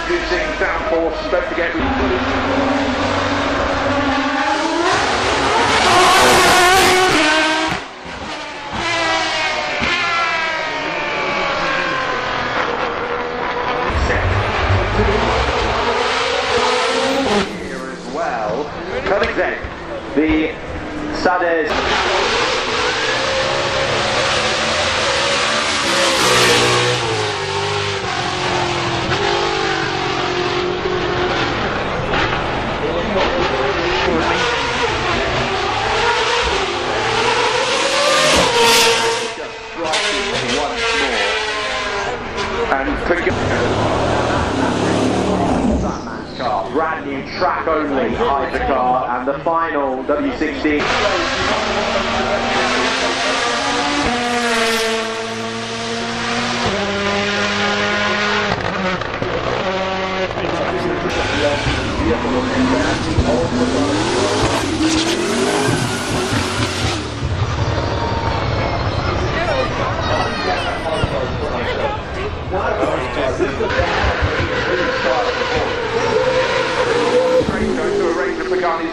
reducing downforce. Don't forget here as well. Coming then, the Sadair. Car, brand new track only hypercar, and the final W16.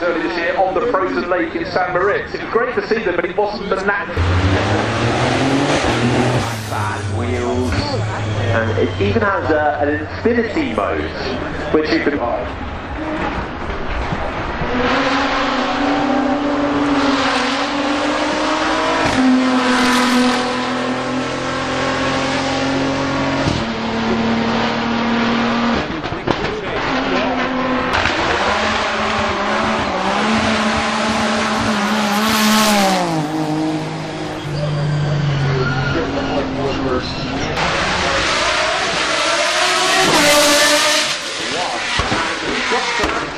Early this year on the frozen lake in San Moritz. It was great to see them, but it wasn't the natural. Bad wheels, and it even has an infinity mode, which you can buy.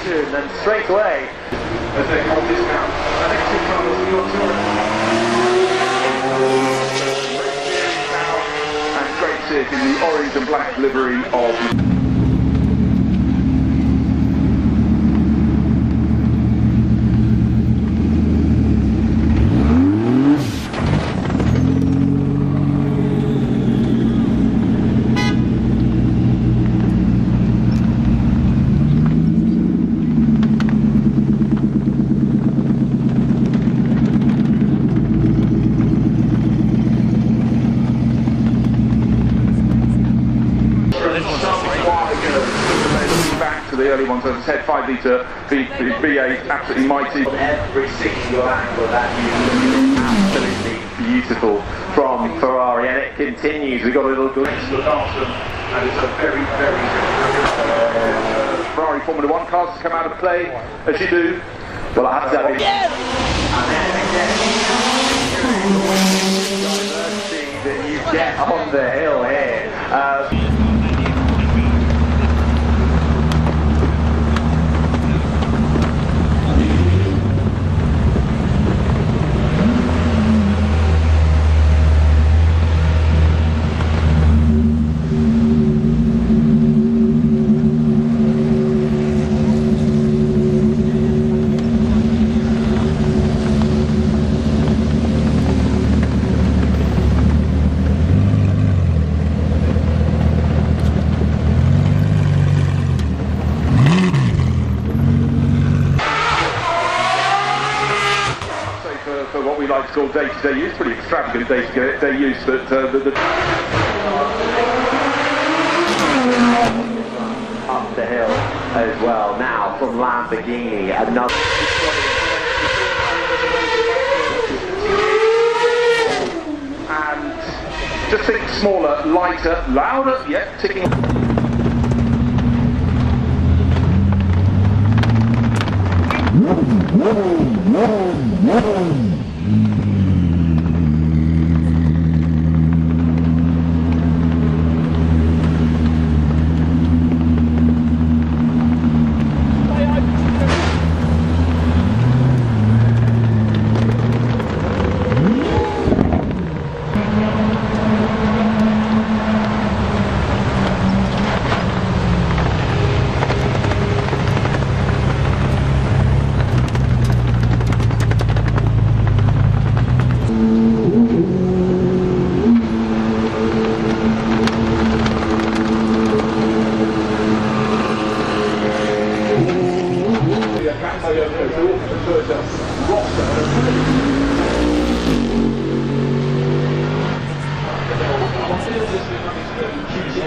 And then straight away, as they hold discount, the next two cars are your and great to see it in the orange and black livery of. Back to the early ones, as I said, 5 litre V8, absolutely mighty. On every single angle that you look at, absolutely beautiful from Ferrari, and it continues. We've got a little glimpse look after them, and it's a very, very Ferrari Formula 1 cars to come out of play, as you do. Well, I have to have it. And then that you get on the hill here. For what we like to call day-to-day use, pretty extravagant day-to-day use, but up the hill as well. Now from Lamborghini, another. And just think smaller, lighter, louder, yeah, ticking.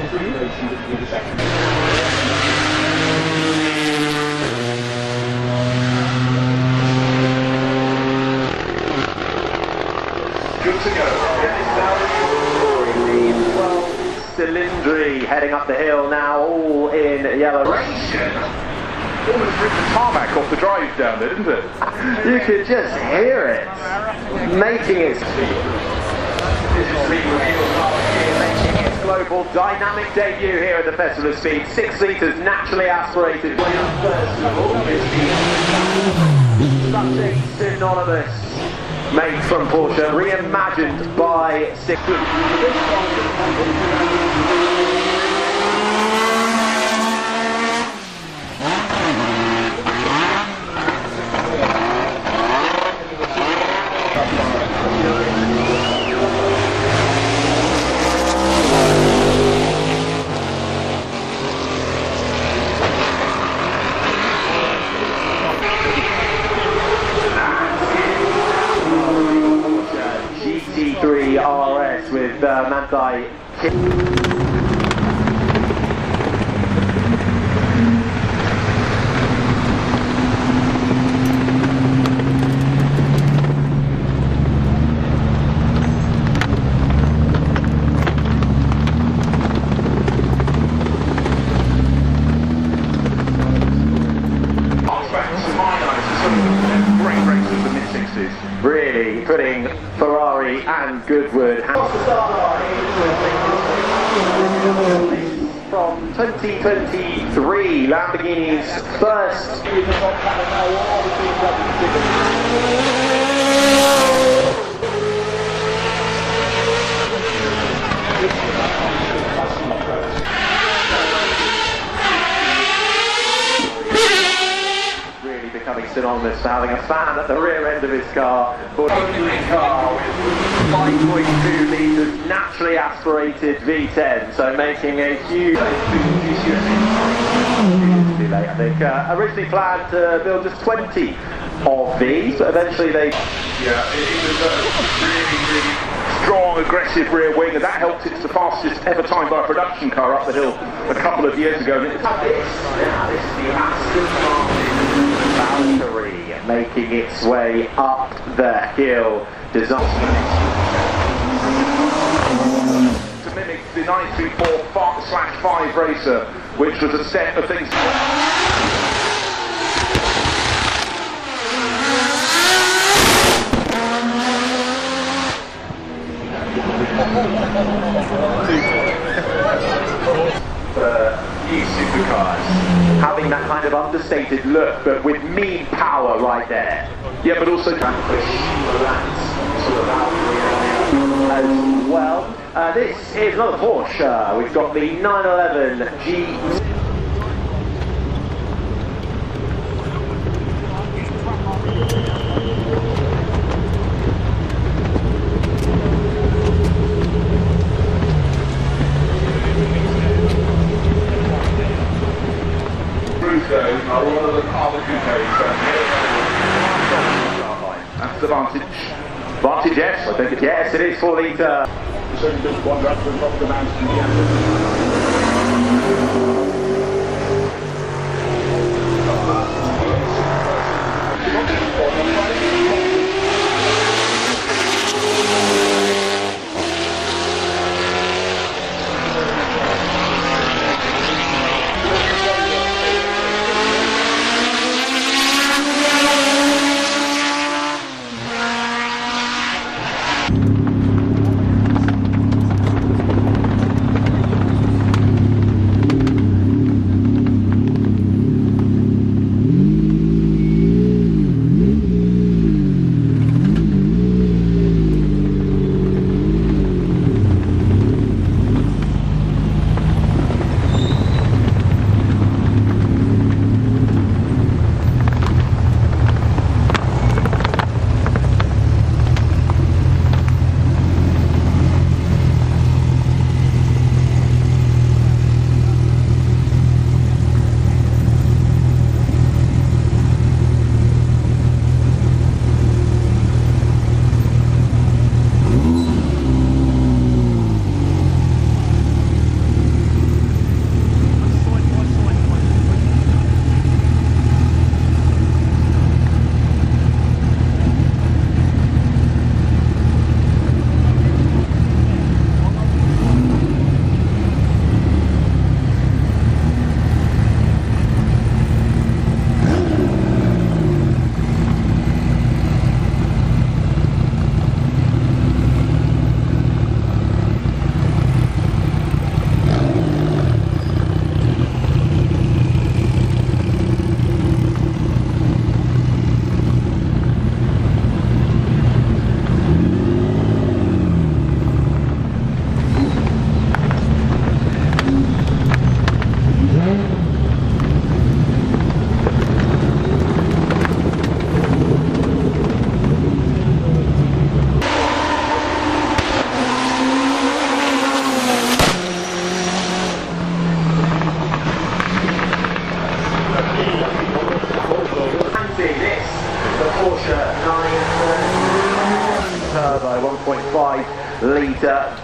Good to go. Cylindry heading up the hill now, all in yellow. Almost ripped the tarmac off the drive down there, didn't it? You could just hear it making its global dynamic debut here at the Festival of Speed. 6 litres naturally aspirated. Such a synonymous made from Porsche, reimagined by six. GT3 RS with Manthai. Great race of the mid-60s. Really putting Ferrari and Goodwood from 2023, Lamborghini's first. Becoming synonymous to having a fan at the rear end of his car. Only car with 5.2 litres naturally aspirated V10, so making a huge. Too late, I think. Originally planned to build just 20 of these, but eventually they. Yeah, it was a really strong, aggressive rear wing, and that helped. It's the fastest ever time by a production car up the hill a couple of years ago. This is the Aston Martin Valkyrie making its way up the hill. To mimic the 934/5 racer, which was a set of things. New supercars having that kind of understated look, but with mean power right there. Yeah, but also as well. This is another Porsche. We've got the 911 G. That's the Vantage. Vantage, yes, I think it. Yes, it is 4 litre.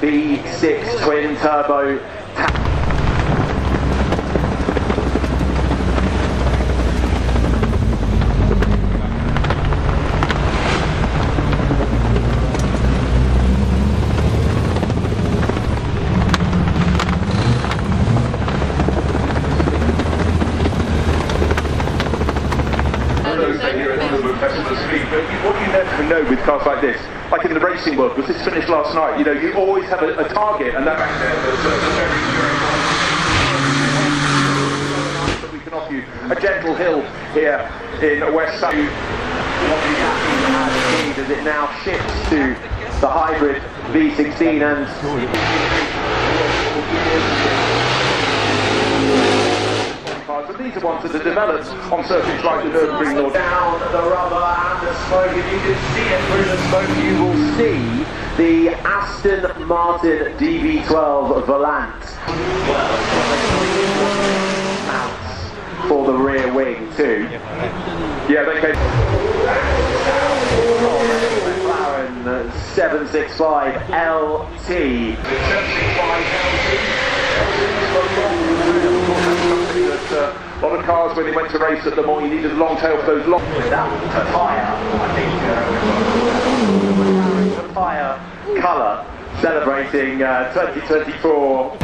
V6 twin turbo. What you never know with cars like this, like in the racing world, because this finished last night, you know, you always have a target, and that we can offer you a gentle hill here in West Surrey. As it now shifts to the hybrid V16 and so these are ones that are developed on circuits like the Nürburgring or down the rubber and the smoke. If you can see it through the smoke, you will see the Aston Martin DB12 Volant. Mounts for the rear wing too. Yeah, they came. McLaren 765 LT. 765 LT. A lot of cars, when they went to race at the mall, you needed a long tail for those long. Without papaya, I think. Papaya colour, celebrating 2024.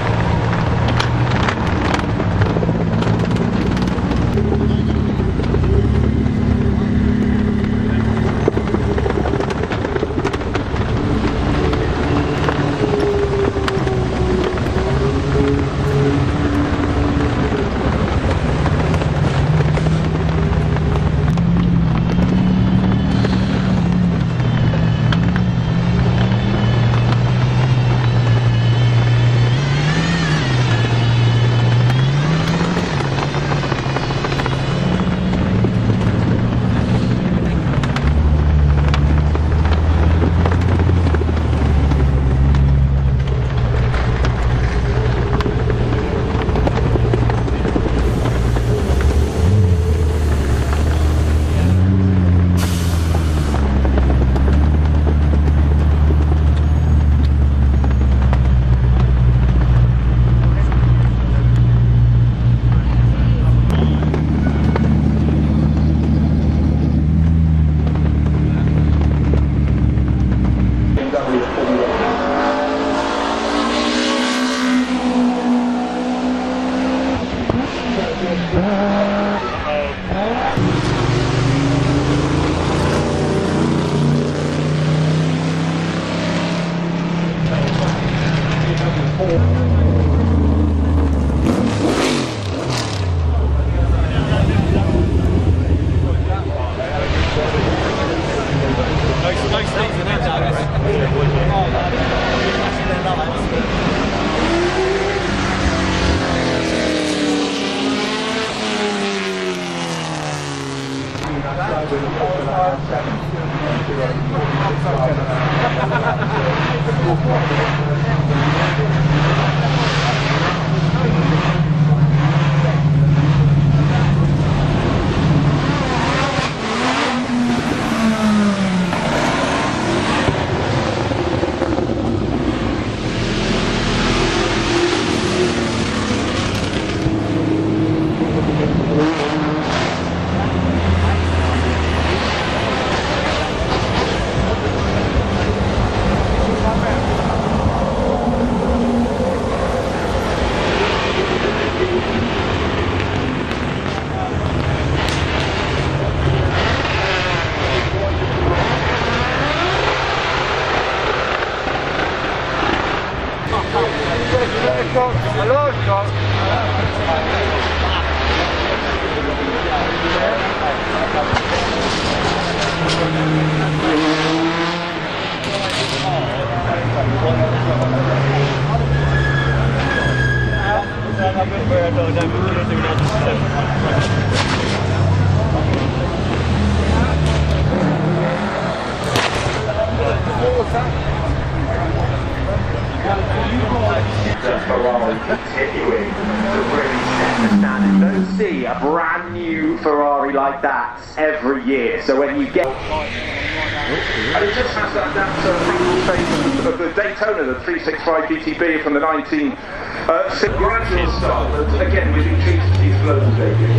Ferrari continuing to really understand it. You don't see a brand new Ferrari like that every year. So when you get... And it just has that frontal face of the Daytona, the 365 GTB from the 1960s style. Again, we've been treated to these floaters lately.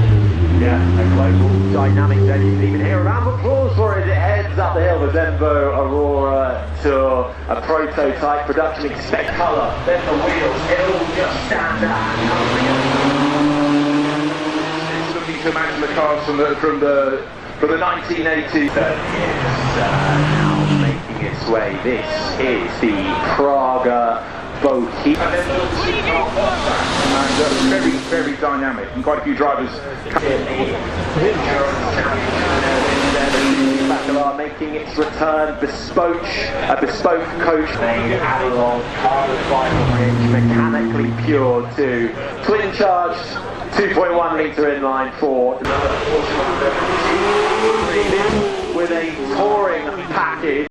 Yeah, a global dynamic that you can even hear a round of applause for as it heads up the hill, the Denbo Aurora Tour, a prototype production. Expect colour, then the wheels, it'll just stand out. It's looking to imagine the cars from the 1980s. Now making its way. This is the Praga Bohemia. And very, very dynamic, and quite a few drivers are making its return. A bespoke coach made analog, carbon fiber ridge, mechanically pure too. Twin charged 2.1 litre inline four. With a touring package.